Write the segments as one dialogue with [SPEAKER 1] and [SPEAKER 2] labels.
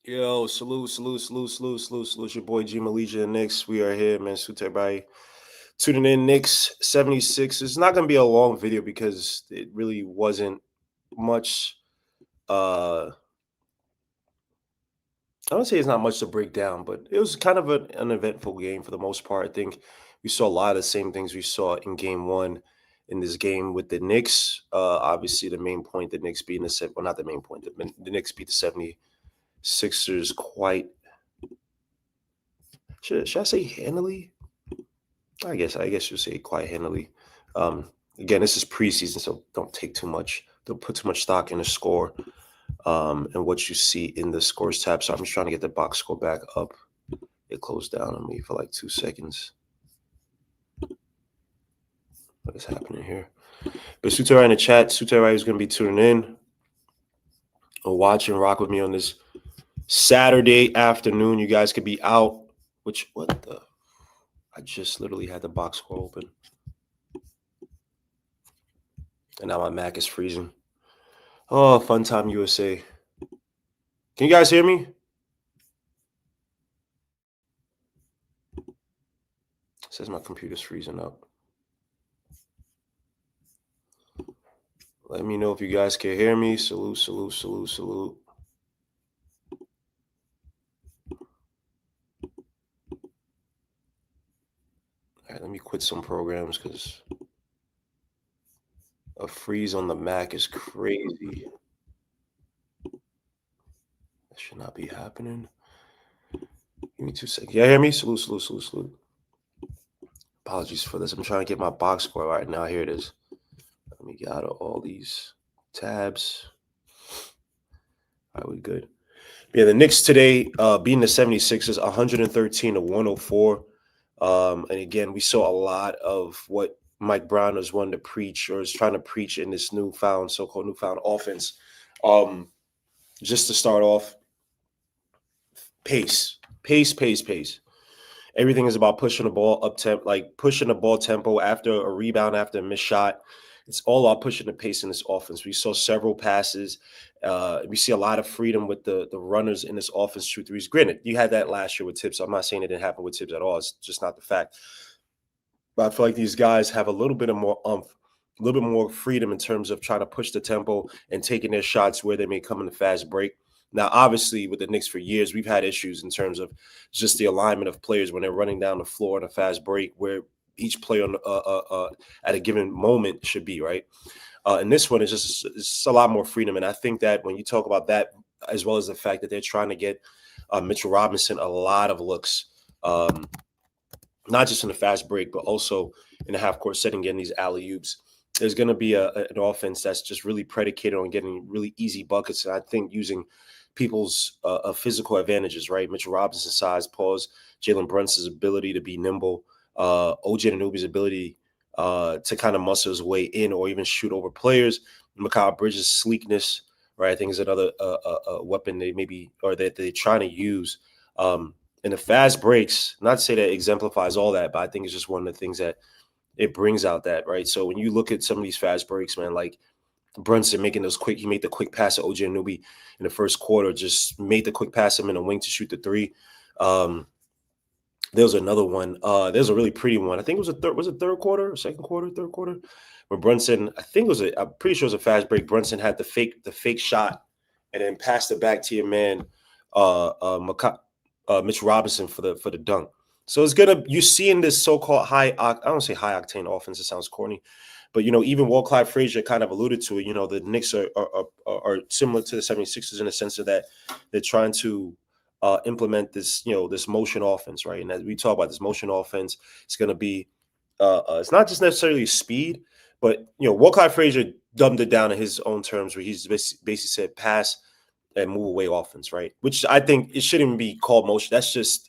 [SPEAKER 1] Yo, salute. Your boy G Malaysia and Knicks. We are here, man. Salute to everybody tuning in. Knicks 76. It's not gonna be a long video because it really wasn't much. I don't say it's not much to break down, but it was kind of an eventful game for the most part. I think we saw a lot of the same things we saw in game one in this game with the Knicks. Obviously, the main point, the Knicks beating well, not the main point, the Knicks beat the 76ers quite. Should I say handily? I guess you'll say quite handily. Again, this is preseason, so don't take too much. Don't put too much stock in the score and what you see in the scores tab. So I'm just trying to get the box score back up. It closed down on me for like 2 seconds. What is happening here? But Sutera in the chat, Sutera is going to be tuning in or watch and rock with me on this Saturday afternoon. You guys could be out. I just literally had the box score open. And now my Mac is freezing. Oh, fun time USA. Can you guys hear me? It says my computer's freezing up. Let me know if you guys can hear me. Salute. All right, let me quit some programs because a freeze on the Mac is crazy. That should not be happening. Give me 2 seconds. Yeah, hear me? Salute. Apologies for this. I'm trying to get my box score right now. Here it is. Let me get out of all these tabs. All right, we good. Yeah, the Knicks today beating the 76ers 113-104. And again, we saw a lot of what Mike Brown is wanting to preach or is trying to preach in this so-called newfound offense. Just to start off, pace. Everything is about pushing the ball pushing the ball tempo after a rebound, after a missed shot. It's all about pushing the pace in this offense. We saw several passes. We see a lot of freedom with the runners in this offense shoot threes. Granted, you had that last year with Tibbs. So I'm not saying it didn't happen with Tibbs at all. It's just not the fact. But I feel like these guys have a little bit more freedom in terms of trying to push the tempo and taking their shots where they may come in the fast break. Now, obviously, with the Knicks for years, we've had issues in terms of just the alignment of players when they're running down the floor in a fast break, where each player at a given moment should be, right? And this one is just a lot more freedom. And I think that when you talk about that, as well as the fact that they're trying to get Mitchell Robinson a lot of looks, not just in the fast break, but also in the half-court setting, getting these alley-oops, there's going to be an offense that's just really predicated on getting really easy buckets. And I think using people's physical advantages, right? Mitchell Robinson's size, Jalen Brunson's ability to be nimble, OJ Anunoby's ability to kind of muscle his way in or even shoot over players. Mikal Bridges' sleekness, right? I think is another weapon that they're trying to use. In the fast breaks, not to say that exemplifies all that, but I think it's just one of the things that it brings out that, right? So when you look at some of these fast breaks, man, like Brunson he made the quick pass to OJ Anunoby in the first quarter, just made the quick pass him in a wing to shoot the three. There was another one. There's a really pretty one. I think it was third quarter, third quarter, where Brunson, I'm pretty sure it was a fast break. Brunson had the fake shot and then passed it back to your man, Mitch Robinson for the dunk. So you're seeing this so-called I don't say high octane offense. It sounds corny, but even Walt Clyde Frazier kind of alluded to it. The Knicks are similar to the 76ers in the sense of that they're trying to implement this motion offense, right? And as we talk about this motion offense, it's going to be it's not just necessarily speed, but Walt Clyde Frazier dumbed it down in his own terms, where he's basically said pass and move away offense, right? Which I think it shouldn't even be called motion. It's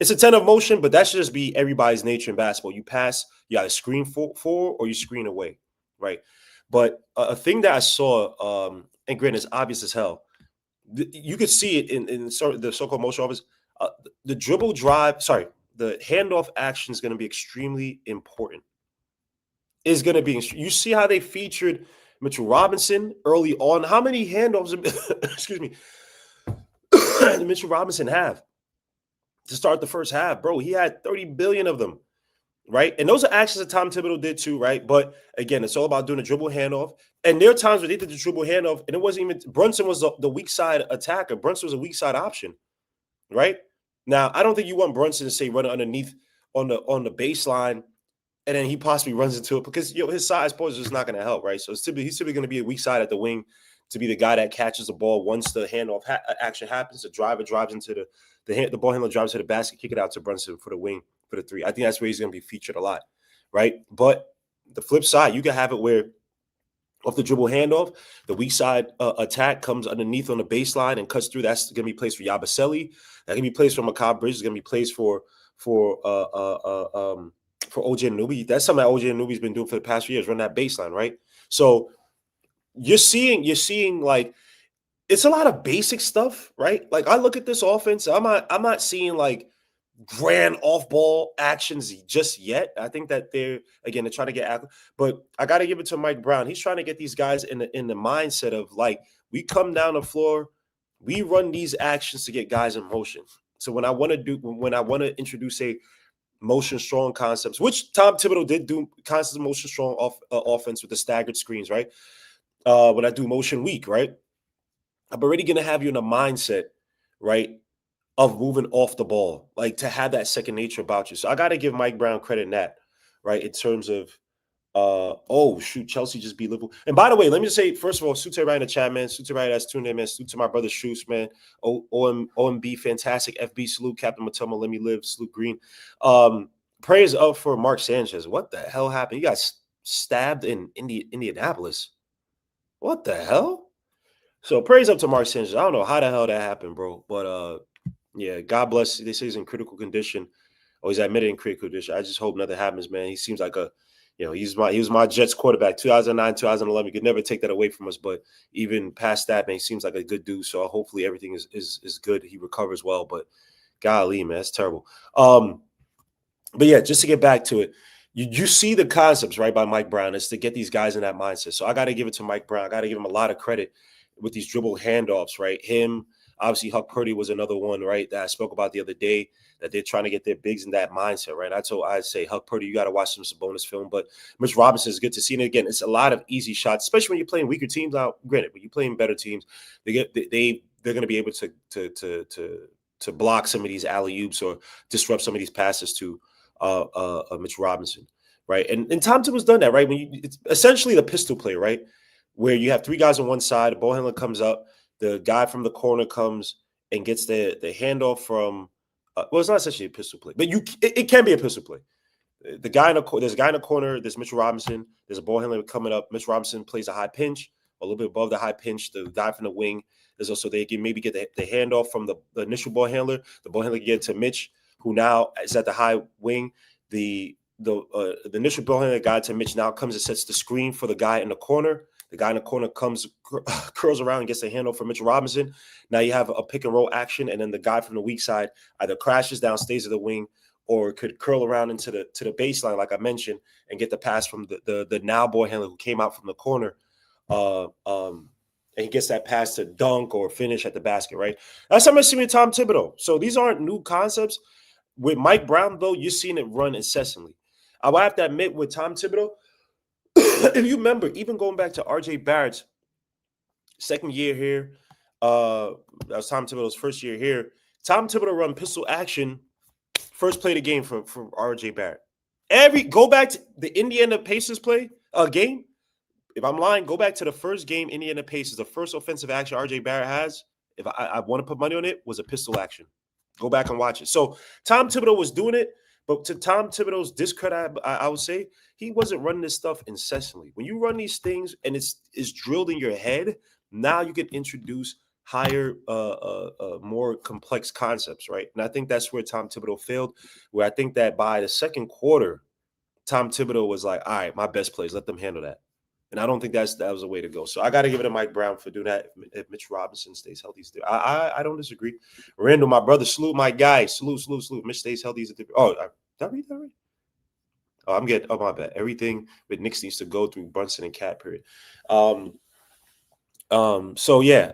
[SPEAKER 1] a 10 of motion, but that should just be everybody's nature in basketball. You pass, you either screen for or you screen away, right? But a thing that I saw, and granted, it's obvious as hell. You could see it in the so-called motion offense. The handoff action is going to be extremely important. You see how they featured Mitchell Robinson early on. How many handoffs? Excuse me. Mitchell Robinson have to start the first half, bro. He had 30 billion of them, right? And those are actions that Tom Thibodeau did too, right? But again, it's all about doing a dribble handoff. And there are times where they did the dribble handoff, and it wasn't even Brunson was the weak side attacker. Brunson was a weak side option, right? Now, I don't think you want Brunson to say run underneath on the baseline, and then he possibly runs into it because his size pose is not going to help, right? So he's typically going to be a weak side at the wing to be the guy that catches the ball once the handoff action happens. The driver drives into the ball handler drives to the basket, kick it out to Brunson for the wing for the three. I think that's where he's going to be featured a lot, right? But the flip side, you can have it where off the dribble handoff, the weak side attack comes underneath on the baseline and cuts through. That's going to be placed for Yabusele. That can be placed for Mikal Bridges. It's going to be placed for OJ Anunoby. That's something that OJ Anunoby's been doing for the past few years, run that baseline, right? So you're seeing like it's a lot of basic stuff, right? Like I look at this offense, I'm not seeing like grand off-ball actions just yet. I think that they're trying to get, but I got to give it to Mike Brown. He's trying to get these guys in the mindset of like we come down the floor, we run these actions to get guys in motion. So when I want to introduce a motion strong concepts, which Tom Thibodeau did do concepts of motion strong offense with the staggered screens, right? When I do motion weak, right? I'm already going to have you in a mindset, right, of moving off the ball, like to have that second nature about you. So I got to give Mike Brown credit in that, right, in terms of, Chelsea just beat Liverpool. And by the way, let me just say, first of all, salute to everybody in the chat, man. Salute to everybody that's tuned in, man. Salute to my brother Shoes, man. OMB, fantastic. FB, salute. Captain Matoma, let me live. Salute Green. Prayers up for Mark Sanchez. What the hell happened? He got stabbed in Indianapolis. What the hell? So praise up to Mark Sanchez. I don't know how the hell that happened, bro. But yeah, God bless. They say he's in critical condition. Or he's admitted in critical condition. I just hope nothing happens, man. He seems like he was my Jets quarterback, 2009, 2011. You could never take that away from us. But even past that, man, he seems like a good dude. So hopefully everything is good. He recovers well. But golly, man, that's terrible. But yeah, just to get back to it, you see the concepts, right, by Mike Brown is to get these guys in that mindset. So I got to give it to Mike Brown. I got to give him a lot of credit with these dribble handoffs, right? Him, obviously, Huck Purdy was another one, right, that I spoke about the other day, that they're trying to get their bigs in that mindset, right? I'd say, Huck Purdy, you got to watch some bonus film. But Mitch Robinson is good to see. And again, it's a lot of easy shots, especially when you're playing weaker teams. Now, granted, when you're playing better teams, they're going to be able to block some of these alley-oops or disrupt some of these passes to Mitch Robinson, right? And Tom Thibodeau's done that, right? It's essentially the pistol play, right? Where you have three guys on one side, the ball handler comes up, the guy from the corner comes and gets the handoff from. Well, it's not essentially a pistol play, but it can be a pistol play. There's a guy in the corner. There's Mitchell Robinson. There's a ball handler coming up. Mitch Robinson plays a high pinch, a little bit above the high pinch. The guy from the wing. There's also they can maybe get the handoff from the initial ball handler. The ball handler can get it to Mitch, who now is at the high wing. The initial ball handler guy to Mitch now comes and sets the screen for the guy in the corner. The guy in the corner curls around and gets a handle for Mitchell Robinson. Now you have a pick and roll action, and then the guy from the weak side either crashes down, stays at the wing, or could curl around into the baseline, like I mentioned, and get the pass from the now ball handler who came out from the corner. And he gets that pass to dunk or finish at the basket, right? That's how much similar to Tom Thibodeau. So these aren't new concepts. With Mike Brown, though, you're seeing it run incessantly. I will have to admit, with Tom Thibodeau, if you remember, even going back to R.J. Barrett's second year here, that was Tom Thibodeau's first year here. Tom Thibodeau run pistol action, first play of the game for R.J. Barrett. Go back to the Indiana Pacers game. If I'm lying, go back to the first game Indiana Pacers. The first offensive action R.J. Barrett has, if I want to put money on it, was a pistol action. Go back and watch it. So Tom Thibodeau was doing it, but to Tom Thibodeau's discredit, I would say he wasn't running this stuff incessantly. When you run these things and it's drilled in your head, now you can introduce higher, more complex concepts, right? And I think that's where Tom Thibodeau failed. Where I think that by the second quarter, Tom Thibodeau was like, "All right, my best plays, let them handle that." And I don't think that was a way to go. So I got to give it to Mike Brown for doing that. If Mitch Robinson stays healthy, I don't disagree. Randall, my brother, salute my guy. Salute. Mitch stays healthy. Did I read that right? Oh, I'm getting. Oh, my bad. Everything with Knicks needs to go through Brunson and Cat. Period. So yeah,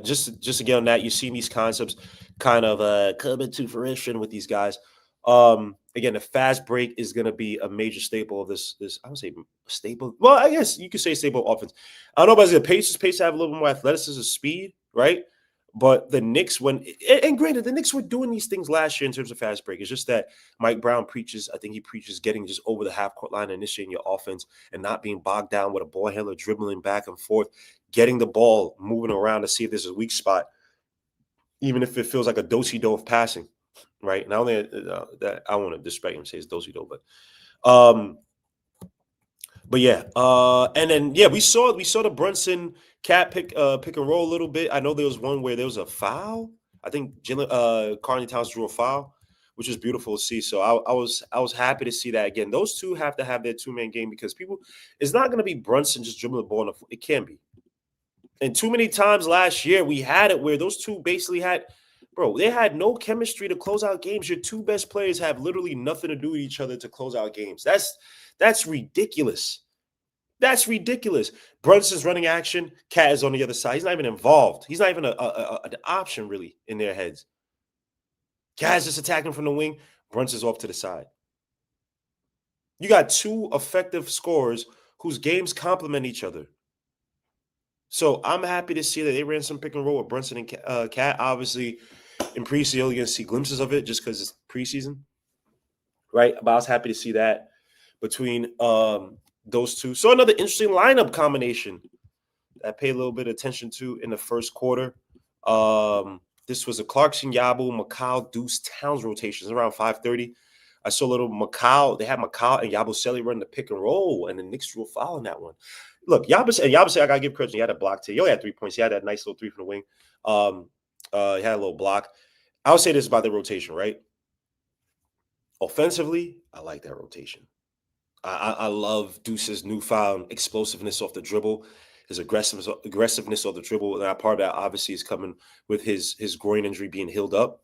[SPEAKER 1] just to get on that, you see these concepts kind of coming to fruition with these guys. Again, the fast break is going to be a major staple of this. I would say staple. Well, I guess you could say staple offense. I don't know about the Pacers have a little more athleticism, speed, right? But the Knicks, and granted, the Knicks were doing these things last year in terms of fast break. It's just that Mike Brown preaches. I think he preaches getting just over the half court line, and initiating your offense, and not being bogged down with a ball handler dribbling back and forth, getting the ball moving around to see if there's a weak spot, even if it feels like a do-si-do of passing, right? Not only that, I want to disrespect him and say it's do-si-do, um, but yeah, and then yeah, we saw the Brunson cat pick and roll a little bit. I know there was one where there was a foul. I think Carney Towns drew a foul, which is beautiful to see. So I was happy to see that again. Those two have to have their 2-man game, because people, it's not going to be Brunson just dribbling the ball. It can be. And too many times last year we had it where those two basically they had no chemistry to close out games. Your two best players have literally nothing to do with each other to close out games. That's ridiculous. That's ridiculous. Brunson's running action. Cat is on the other side. He's not even involved. He's not even an option really in their heads. Cat's just attacking from the wing. Brunson's off to the side. You got two effective scorers whose games complement each other. So I'm happy to see that they ran some pick and roll with Brunson and Cat. Obviously, in preseason, you're going to see glimpses of it just because it's preseason, right? But I was happy to see that between those two. So another interesting lineup combination I paid a little bit of attention to in the first quarter. This was a Clarkson, Yabu, McCall, Deuce, Towns rotations around 5:30. I saw a little McCall. They had McCall and Yabusele run the pick and roll, and the Knicks drew a foul in that one. Look, Yabusele, I gotta give credit. He had a block too. He only had 3 points. He had that nice little three from the wing. He had a little block. I would say this about the rotation, right? Offensively, I like that rotation. I love Deuce's newfound explosiveness off the dribble, his aggressiveness off the dribble. And part of that obviously is coming with his groin injury being healed up.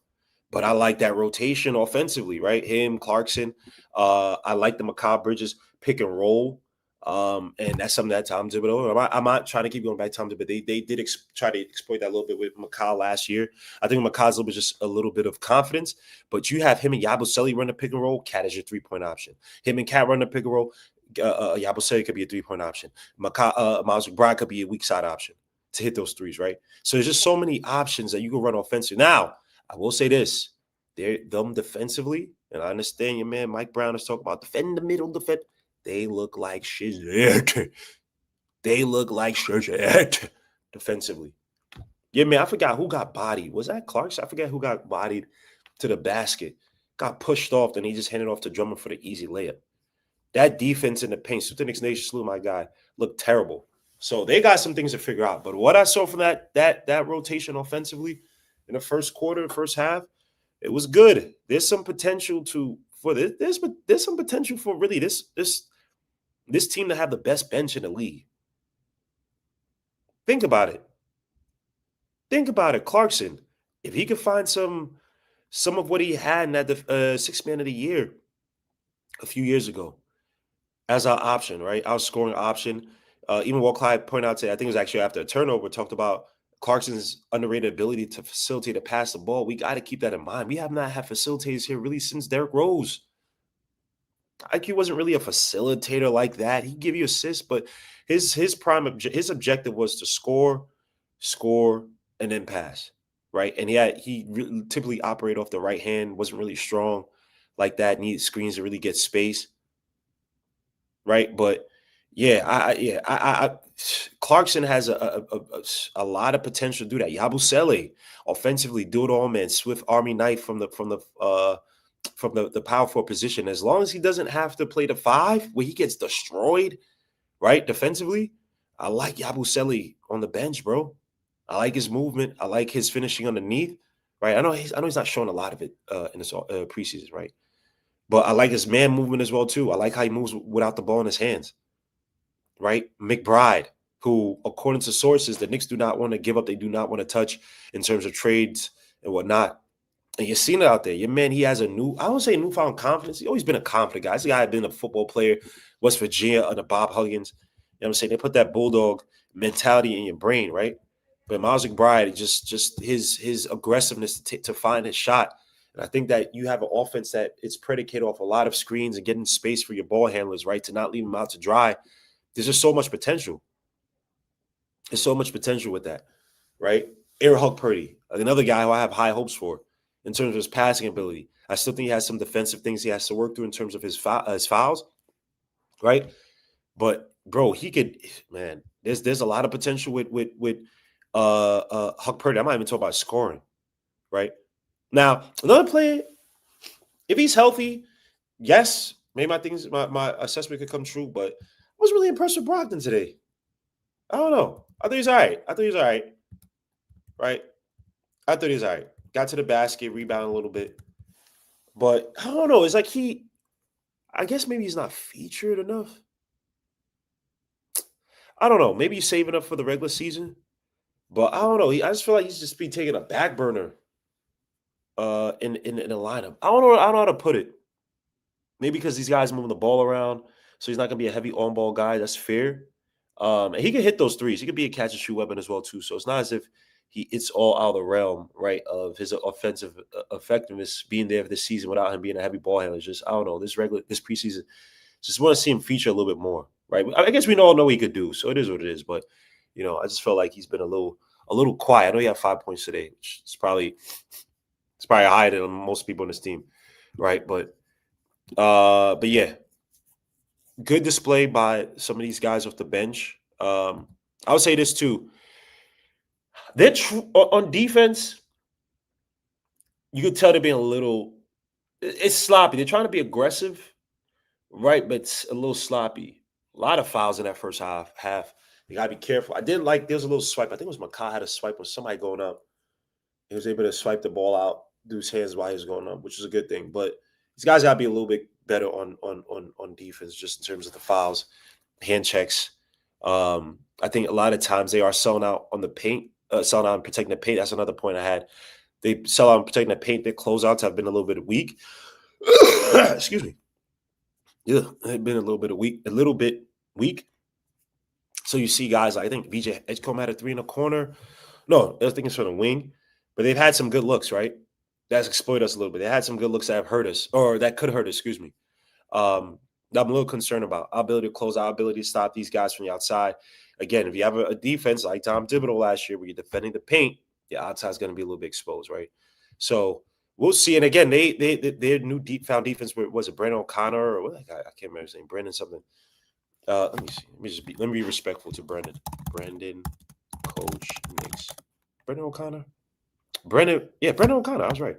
[SPEAKER 1] But I like that rotation offensively, right? Him, Clarkson. I like the Macabre Bridges pick and roll. And that's something that Tom Thibodeau, I'm not trying to keep going back to Tom Thibodeau. They did try to exploit that a little bit with McCall last year. I think McCall's a little bit just a little bit of confidence, but you have him and Yabusele run the pick and roll. Cat is your 3-point option. Him and Cat run the pick and roll. Yabusele could be a 3-point option. Miles McBride could be a weak side option to hit those threes, right? So there's just so many options that you can run offensively. Now, I will say this. Them defensively, and I understand your man Mike Brown is talking about defend the middle, defend. They look like shit. They look like shit defensively. Yeah, man, I forgot who got bodied. Was that Clarkson? I forget who got bodied to the basket. Got pushed off, then he just handed off to Drummond for the easy layup. That defense in the paint, Sutinix Nation slew my guy, looked terrible. So they got some things to figure out. But what I saw from that rotation offensively in the first quarter, first half, it was good. There's some potential for this. There's some potential for really this team to have the best bench in the league. Think about it. Think about it. Clarkson, if he could find some of what he had in that sixth man of the year a few years ago as our option, right? Our scoring option. Even Walt Clyde pointed out today, I think it was actually after a turnover, talked about Clarkson's underrated ability to facilitate a pass the ball. We got to keep that in mind. We have not had facilitators here really since Derrick Rose. IQ wasn't really a facilitator like that. He'd give you assists, but his objective was to score, and then pass, right? And he really typically operated off the right hand, wasn't really strong like that. Needed screens to really get space, right? But yeah, Clarkson has a lot of potential to do that. Yabusele offensively, do it all, man. Swift army knife from the power forward position. As long as he doesn't have to play the 5 where he gets destroyed, right? Defensively, I like Yabusele on the bench, bro. I like his movement. I like his finishing underneath, right? I know he's not showing a lot of it in this preseason, right? But I like his man movement as well too. I like how he moves without the ball in his hands, right? McBride, who, according to sources, the Knicks do not want to give up. They do not want to touch in terms of trades and whatnot. And you're seeing it out there. Your man, he has I won't say newfound confidence. He's always been a confident guy. This guy had been a football player, West Virginia under Bob Huggins. what I'm saying? They put that bulldog mentality in your brain, right? But Miles McBride, just his aggressiveness to find his shot. And I think that you have an offense that it's predicated off a lot of screens and getting space for your ball handlers, right? To not leave them out to dry. There's just so much potential. There's so much potential with that, right? Aaron Huck Purdy, another guy who I have high hopes for in terms of his passing ability. I still think he has some defensive things he has to work through in terms of his fouls, right? But bro, he could, man. There's a lot of potential with Huck Purdy. I'm not even talking about scoring, right? Now another player, if he's healthy, yes, maybe my assessment could come true. But I was really impressed with Brogdon today. I don't know. I thought he was all right. Right? I thought he was all right. Got to the basket, rebounded a little bit. But I don't know. It's like I guess maybe he's not featured enough. I don't know. Maybe he's saving up for the regular season. But I don't know. I just feel like he's just be taking a back burner in the lineup. I don't know how to put it. Maybe because these guys moving the ball around, so he's not gonna be a heavy on ball guy. That's fair. And he can hit those threes. He could be a catch and shoot weapon as well too. So it's not as if it's all out of the realm, right, of his offensive effectiveness being there for this season without him being a heavy ball handler. Just I don't know this preseason. Just want to see him feature a little bit more, right? I guess we all know what he could do, so it is what it is. But I just felt like he's been a little quiet. I know he had 5 points today, which is probably higher than most people on this team, right? But yeah, good display by some of these guys off the bench. I would say this too. They're on defense. You could tell they're being a little. It's sloppy. They're trying to be aggressive, right? But it's a little sloppy. A lot of fouls in that first half. You gotta be careful. I didn't like. There was a little swipe. I think it was Makai had a swipe with somebody going up. He was able to swipe the ball out, do his hands while he was going up, which is a good thing. But these guys gotta be a little bit better on defense, just in terms of the fouls, hand checks. I think a lot of times they are selling out on the paint, selling out and protecting the paint. That's another point I had. They sell out and protecting the paint. Their closeouts have been a little bit weak. Excuse me. Yeah, they've been a little bit weak. So you see guys like, I think VJ Edgecombe had a 3 in the corner. No, I think it's from the wing. But they've had some good looks, right? That's exploited us a little bit. They had some good looks that have hurt us, or that could hurt us, excuse me. I'm a little concerned about our ability to close, our ability to stop these guys from the outside. Again, if you have a defense like Tom Thibodeau last year where you're defending the paint, the outside is going to be a little bit exposed, right? So we'll see. And again, their new deep found defense, was it Brandon O'Connor or what? I can't remember his name. Brandon something. Let me see. Let me be respectful to Brandon. Brandon, coach Knicks. Brandon O'Connor. Brandon O'Connor. I was right.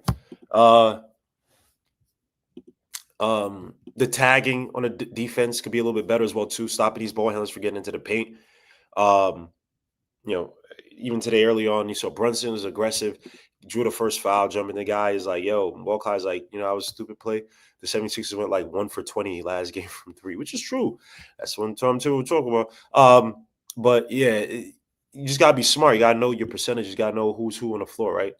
[SPEAKER 1] The tagging on the defense could be a little bit better as well too, stopping these ball handlers from getting into the paint. Even today early on, you saw Brunson was aggressive, drew the first foul, jumping the guy is like, yo, Walcott's like, I was a stupid play. The 76ers went like 1 for 20 last game from 3, which is true. That's what Tom Thibodeau we're talking about. But yeah, you just gotta be smart. You gotta know your percentage. You gotta know who's who on the floor, right?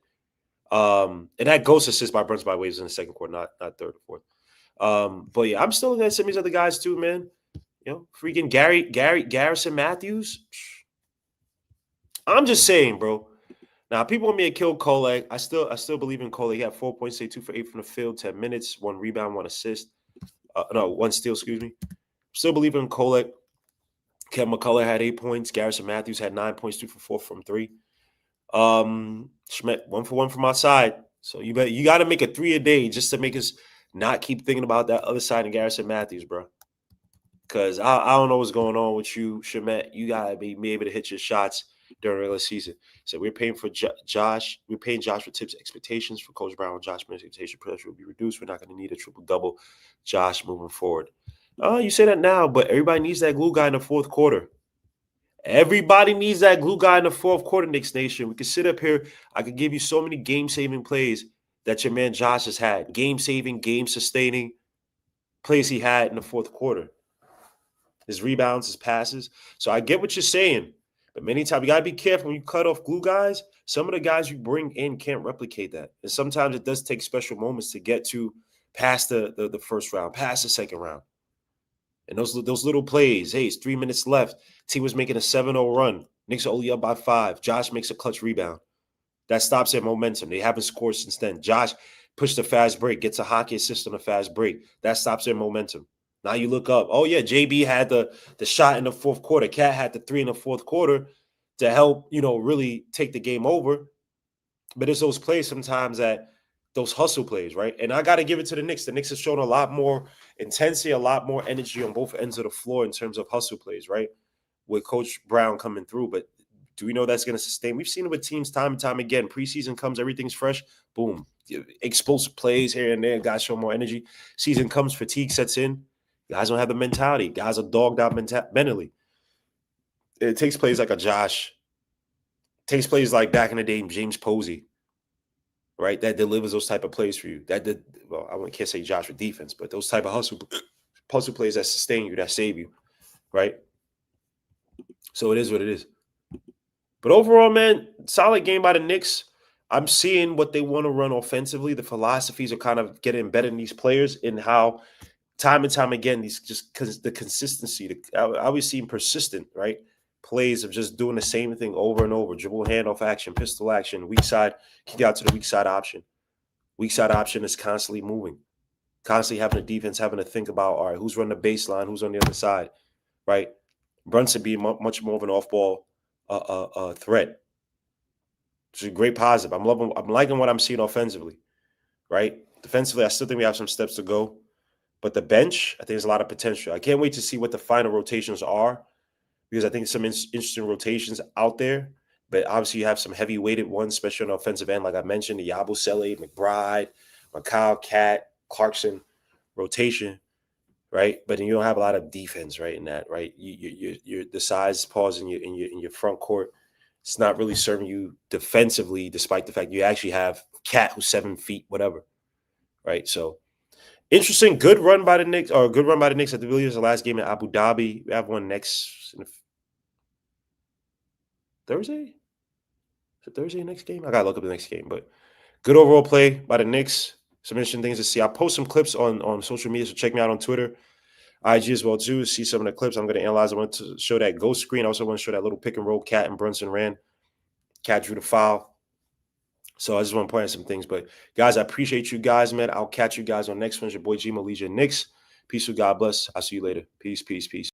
[SPEAKER 1] And that ghost assist by Brunson, by the way, was in the second quarter, not third or fourth. But yeah, I'm still looking at some of these other guys too, man. Freaking Garrison Matthews. I'm just saying, bro. Now, people want me to kill Kolek. I still believe in Kolek. He had 4 points, 2 for 8 from the field, 10 minutes, 1 rebound, 1 assist. 1 steal, excuse me. Still believe in Kolek. Kevin McCullough had 8 points. Garrison Matthews had 9 points, 2 for 4 from 3. Schmidt, 1 for 1 from outside. So you got to make a 3 a day just to make us not keep thinking about that other side of Garrison Matthews, bro. Because I don't know what's going on with you, Schmidt. You got to be able to hit your shots during the regular season. So we're paying for Josh. We're paying Josh for tips, expectations for Coach Brown. Josh expectation pressure will be reduced. We're not going to need a triple-double Josh moving forward. You say that now, but everybody needs that glue guy in the fourth quarter. Everybody needs that glue guy in the fourth quarter, Knicks Nation. We can sit up here. I could give you so many game-saving plays that your man Josh has had. Game-saving, game-sustaining plays he had in the fourth quarter. His rebounds, his passes. So I get what you're saying. But many times, you got to be careful when you cut off glue guys. Some of the guys you bring in can't replicate that. And sometimes it does take special moments to get to past the first round, past the second round. And those little plays, hey, it's 3 minutes left. Team was making a 7-0 run. Knicks are only up by 5. Josh makes a clutch rebound. That stops their momentum. They haven't scored since then. Josh pushed a fast break, gets a hockey assist on a fast break. That stops their momentum. Now you look up. Oh, yeah, JB had the shot in the fourth quarter. Cat had the 3 in the fourth quarter to help, really take the game over. But it's those plays sometimes that those hustle plays, right? And I got to give it to the Knicks. The Knicks have shown a lot more intensity, a lot more energy on both ends of the floor in terms of hustle plays, right? With Coach Brown coming through. But do we know that's going to sustain? We've seen it with teams time and time again. Preseason comes, everything's fresh. Boom. Explosive plays here and there. Guys show more energy. Season comes, fatigue sets in. Guys don't have the mentality. Guys are dogged out mentally. It takes plays like a Josh. It takes plays like back in the day, James Posey, right? That delivers those type of plays for you. Well, I can't say Josh for defense, but those type of hustle plays that sustain you, that save you, right? So it is what it is. But overall, man, solid game by the Knicks. I'm seeing what they want to run offensively. The philosophies are kind of getting embedded in these players and how time and time again, these just because the consistency, I always seem persistent, right? Plays of just doing the same thing over and over. Dribble handoff action, pistol action, weak side, kick out to the weak side option. Weak side option is constantly moving, constantly having the defense having to think about, all right, who's running the baseline, who's on the other side, right? Brunson being much more of an off-ball threat. It's a great positive. I'm liking what I'm seeing offensively, right? Defensively, I still think we have some steps to go. But the bench, I think there's a lot of potential. I can't wait to see what the final rotations are because I think some interesting rotations out there. But obviously, you have some heavy-weighted ones, especially on the offensive end, like I mentioned, the Yabusele, McBride, Mikal, Cat, Clarkson rotation, right? But then you don't have a lot of defense, right? In that, right? You're the size pause in your front court. It's not really serving you defensively, despite the fact you actually have Cat who's 7 feet, whatever, right? So interesting, good run by the Knicks, or good run by the Knicks. I believe it's the last game in Abu Dhabi. We have one next Thursday. Is it Thursday next game? I gotta look up the next game, but good overall play by the Knicks. Some interesting things to see. I'll post some clips on social media, so check me out on Twitter, IG as well too. See some of the clips. I'm going to analyze. I want to show that ghost screen. I also want to show that little pick and roll Cat and Brunson ran. Cat drew the foul. So I just want to point out some things. But guys, I appreciate you guys, man. I'll catch you guys on next one. It's your boy G Malaysia Knicks. Peace with God bless. I'll see you later. Peace, peace, peace.